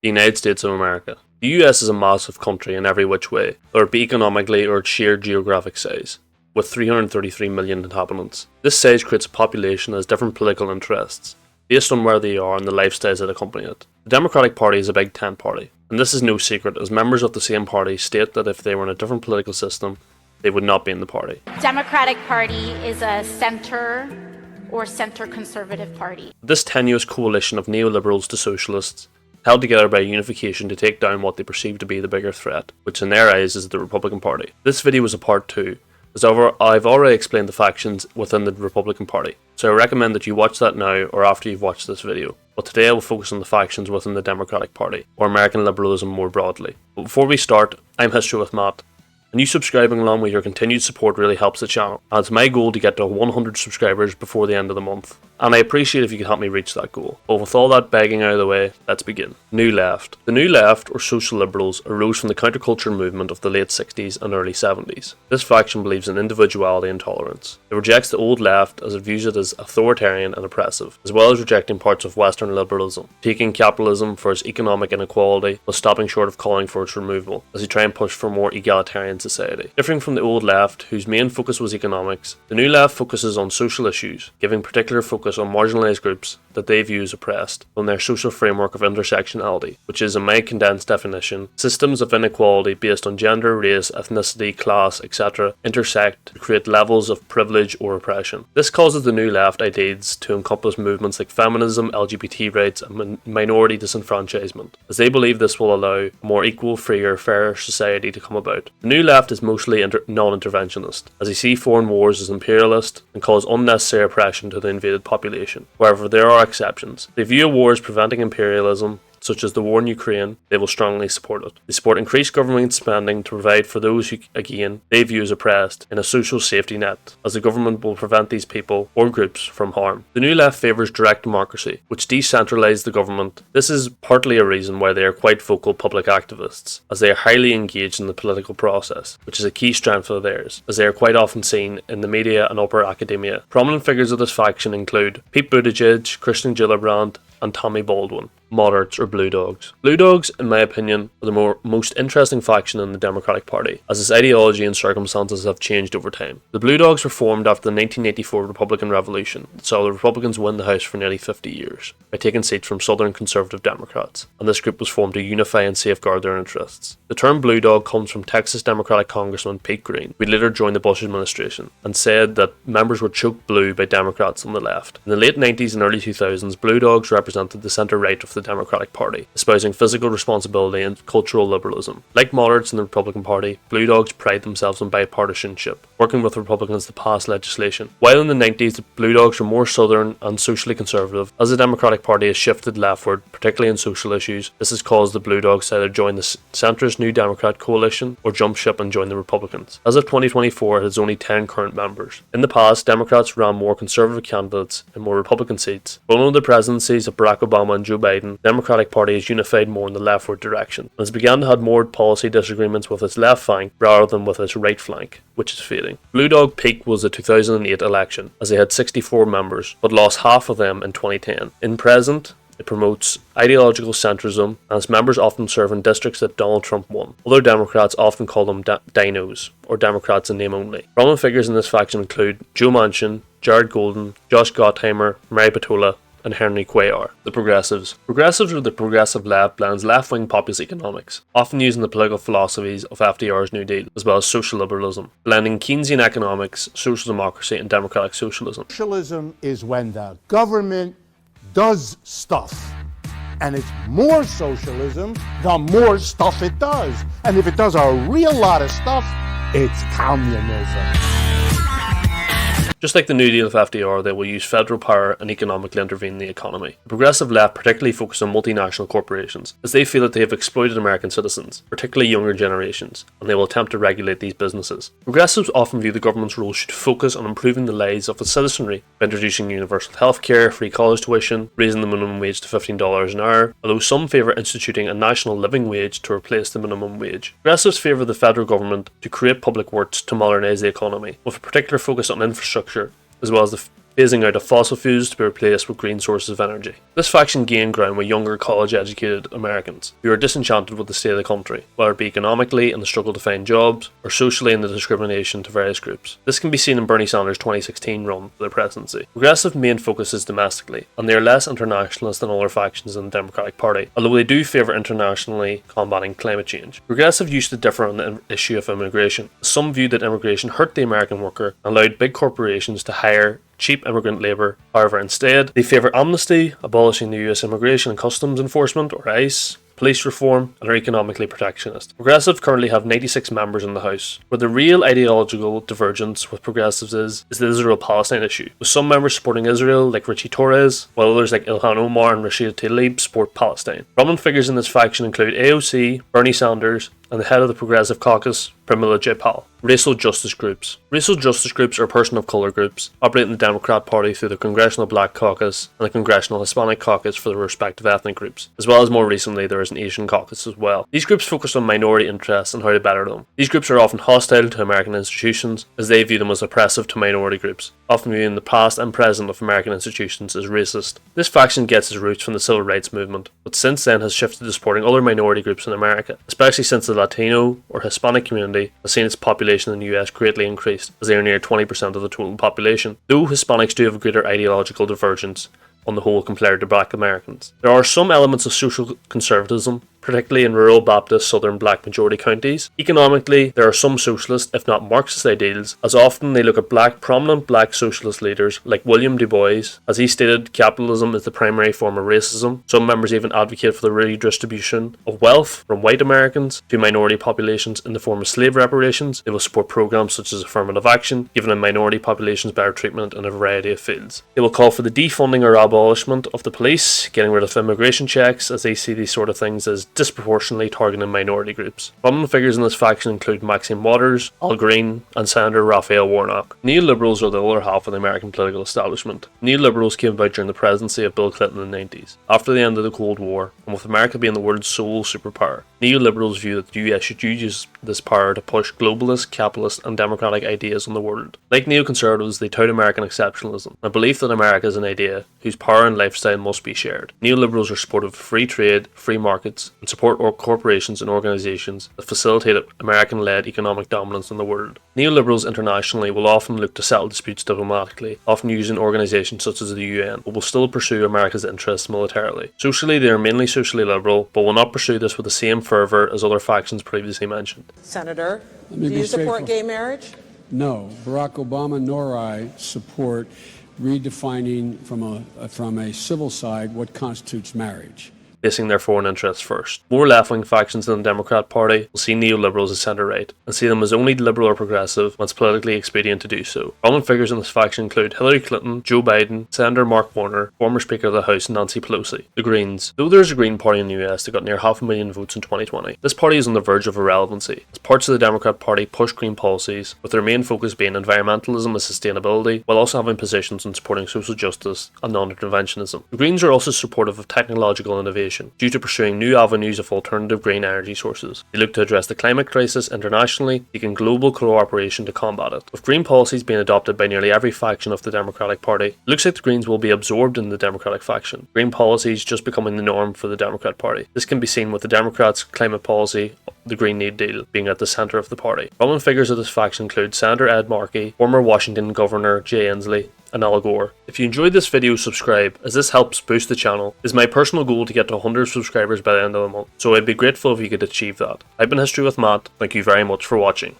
the United States of America. The US is a massive country in every which way, whether it be economically or its sheer geographic size, with 333 million inhabitants. This size creates a population that has different political interests, based on where they are and the lifestyles that accompany it. The Democratic Party is a big tent party, and this is no secret as members of the same party state that if they were in a different political system, they would not be in the party. Democratic Party is a center or center-conservative party. This tenuous coalition of neoliberals to socialists, held together by unification to take down what they perceive to be the bigger threat, which in their eyes is the Republican Party. This video was a part 2, as I've already explained the factions within the Republican Party, so I recommend that you watch that now or after you've watched this video. But today I will focus on the factions within the Democratic Party, or American liberalism more broadly. But before we start, I'm History with Matt, and you subscribing along with your continued support really helps the channel, and it's my goal to get to 100 subscribers before the end of the month, and I appreciate if you can help me reach that goal. But with all that begging out of the way, let's begin. New Left. The New Left, or social liberals, arose from the counterculture movement of the late 60s and early 70s. This faction believes in individuality and tolerance. It rejects the old left as it views it as authoritarian and oppressive, as well as rejecting parts of Western liberalism, taking capitalism for its economic inequality, while stopping short of calling for its removal, as they try and push for more egalitarian society. Differing from the old left, whose main focus was economics, the New Left focuses on social issues, giving particular focus on marginalised groups that they view as oppressed, on their social framework of intersectionality, which is, in my condensed definition, systems of inequality based on gender, race, ethnicity, class, etc. intersect to create levels of privilege or oppression. This causes the New Left ideas to encompass movements like feminism, LGBT rights, and minority disenfranchisement, as they believe this will allow a more equal, freer, fairer society to come about. The New Left is mostly non-interventionist, as they see foreign wars as imperialist and cause unnecessary oppression to the invaded population. However, there are exceptions. They view a war as preventing imperialism, such as the war in Ukraine. They will strongly support it. They support increased government spending to provide for those who, again, they view as oppressed in a social safety net, as the government will prevent these people or groups from harm. The New Left favours direct democracy, which decentralises the government. This is partly a reason why they are quite vocal public activists, as they are highly engaged in the political process, which is a key strength of theirs, as they are quite often seen in the media and upper academia. Prominent figures of this faction include Pete Buttigieg, Kirsten Gillibrand, and Tommy Baldwin. Moderates or Blue Dogs. Blue Dogs, in my opinion, are the most interesting faction in the Democratic Party, as its ideology and circumstances have changed over time. The Blue Dogs were formed after the 1984 Republican Revolution that saw the Republicans win the House for nearly 50 years, by taking seats from Southern Conservative Democrats, and this group was formed to unify and safeguard their interests. The term Blue Dog comes from Texas Democratic Congressman Pete Green, who later joined the Bush administration, and said that members were choked blue by Democrats on the left. In the late 90s and early 2000s, Blue Dogs represented the centre-right of the Democratic Party, espousing physical responsibility and cultural liberalism. Like moderates in the Republican Party, Blue Dogs pride themselves on bipartisanship, working with Republicans to pass legislation. While in the 90s, the Blue Dogs were more southern and socially conservative, as the Democratic Party has shifted leftward, particularly in social issues, this has caused the Blue Dogs to either join the centrist New Democrat coalition or jump ship and join the Republicans. As of 2024, it has only 10 current members. In the past, Democrats ran more conservative candidates in more Republican seats, but under the presidencies of Barack Obama and Joe Biden, the Democratic Party has unified more in the leftward direction, and has begun to have more policy disagreements with its left flank rather than with its right flank, which is fading. Blue Dog peak was the 2008 election, as they had 64 members, but lost half of them in 2010. In present, it promotes ideological centrism, and its members often serve in districts that Donald Trump won. Other Democrats often call them dinos, or Democrats in name only. Prominent figures in this faction include Joe Manchin, Jared Golden, Josh Gottheimer, Mary Patola, and Henry Cuellar. The Progressives. Progressives are the progressive left blends left-wing populist economics, often using the political philosophies of FDR's New Deal, as well as social liberalism, blending Keynesian economics, social democracy, and democratic socialism. Socialism is when the government does stuff, and it's more socialism the more stuff it does. And if it does a real lot of stuff, it's communism. Just like the New Deal of FDR, they will use federal power and economically intervene in the economy. The progressive left particularly focus on multinational corporations, as they feel that they have exploited American citizens, particularly younger generations, and they will attempt to regulate these businesses. Progressives often view the government's role should focus on improving the lives of its citizenry by introducing universal healthcare, free college tuition, raising the minimum wage to $15 an hour, although some favour instituting a national living wage to replace the minimum wage. Progressives favour the federal government to create public works to modernise the economy, with a particular focus on infrastructure, as well as the phasing out of fossil fuels to be replaced with green sources of energy. This faction gained ground with younger college-educated Americans who are disenchanted with the state of the country, whether it be economically in the struggle to find jobs or socially in the discrimination to various groups. This can be seen in Bernie Sanders' 2016 run for the presidency. Progressive main focus is domestically, and they are less internationalist than other factions in the Democratic Party, although they do favour internationally combating climate change. Progressive used to differ on the issue of immigration. Some viewed that immigration hurt the American worker and allowed big corporations to hire cheap immigrant labour. However, instead, they favour amnesty, abolishing the US Immigration and Customs Enforcement, or ICE, police reform, and are economically protectionist. Progressive currently have 96 members in the House. Where the real ideological divergence with progressives is the Israel-Palestine issue, with some members supporting Israel like Richie Torres, while others like Ilhan Omar and Rashida Tlaib support Palestine. Prominent figures in this faction include AOC, Bernie Sanders, and the head of the Progressive Caucus, Pramila Jayapal. Racial justice groups. Racial justice groups are person of colour groups, operating in the Democrat Party through the Congressional Black Caucus and the Congressional Hispanic Caucus for the respective ethnic groups, as well as more recently there is an Asian caucus as well. These groups focus on minority interests and how to better them. These groups are often hostile to American institutions, as they view them as oppressive to minority groups, often viewing the past and present of American institutions as racist. This faction gets its roots from the civil rights movement, but since then has shifted to supporting other minority groups in America, especially since the Latino or Hispanic community has seen its population in the US greatly increased, as they are near 20% of the total population, though Hispanics do have a greater ideological divergence on the whole compared to black Americans. There are some elements of social conservatism, particularly in rural Baptist southern black majority counties. Economically, there are some socialist, if not Marxist ideals, as often they look at prominent black socialist leaders like William Du Bois. As he stated, capitalism is the primary form of racism. Some members even advocate for the redistribution of wealth from white Americans to minority populations in the form of slave reparations. They will support programs such as affirmative action, giving minority populations better treatment in a variety of fields. They will call for the defunding or abolishment of the police, getting rid of immigration checks, as they see these sort of things as disproportionately targeting minority groups. Prominent figures in this faction include Maxine Waters, Al Green, and Senator Raphael Warnock. Neoliberals are the other half of the American political establishment. Neoliberals came about during the presidency of Bill Clinton in the 90s, after the end of the Cold War, and with America being the world's sole superpower. Neoliberals view that the US should use this power to push globalist, capitalist, and democratic ideas on the world. Like neoconservatives, they tout American exceptionalism, a belief that America is an idea whose power and lifestyle must be shared. Neoliberals are supportive of free trade, free markets, and support corporations and organisations that facilitate American-led economic dominance in the world. Neoliberals internationally will often look to settle disputes diplomatically, often using organisations such as the UN, but will still pursue America's interests militarily. Socially, they are mainly socially liberal, but will not pursue this with the same fervour as other factions previously mentioned. Senator, do you support gay marriage? No, Barack Obama nor I support redefining from a civil side what constitutes marriage, placing their foreign interests first. More left-wing factions in the Democrat Party will see neoliberals as centre-right, and see them as only liberal or progressive when it's politically expedient to do so. Prominent figures in this faction include Hillary Clinton, Joe Biden, Senator Mark Warner, former Speaker of the House Nancy Pelosi. The Greens. Though there is a Green Party in the US that got near 500,000 votes in 2020, this party is on the verge of irrelevancy, as parts of the Democrat Party push green policies, with their main focus being environmentalism and sustainability, while also having positions on supporting social justice and non-interventionism. The Greens are also supportive of technological innovation, due to pursuing new avenues of alternative green energy sources. They look to address the climate crisis internationally, seeking global cooperation to combat it. With green policies being adopted by nearly every faction of the Democratic Party, it looks like the Greens will be absorbed in the Democratic faction. Green policies just becoming the norm for the Democrat Party. This can be seen with the Democrats' climate policy, the Green New Deal, being at the centre of the party. Prominent figures of this faction include Senator Ed Markey, former Washington Governor Jay Inslee, and Al Gore. If you enjoyed this video, subscribe, as this helps boost the channel. It is my personal goal to get to 100 subscribers by the end of the month, so I'd be grateful if you could achieve that. I've been History with Matt, thank you very much for watching.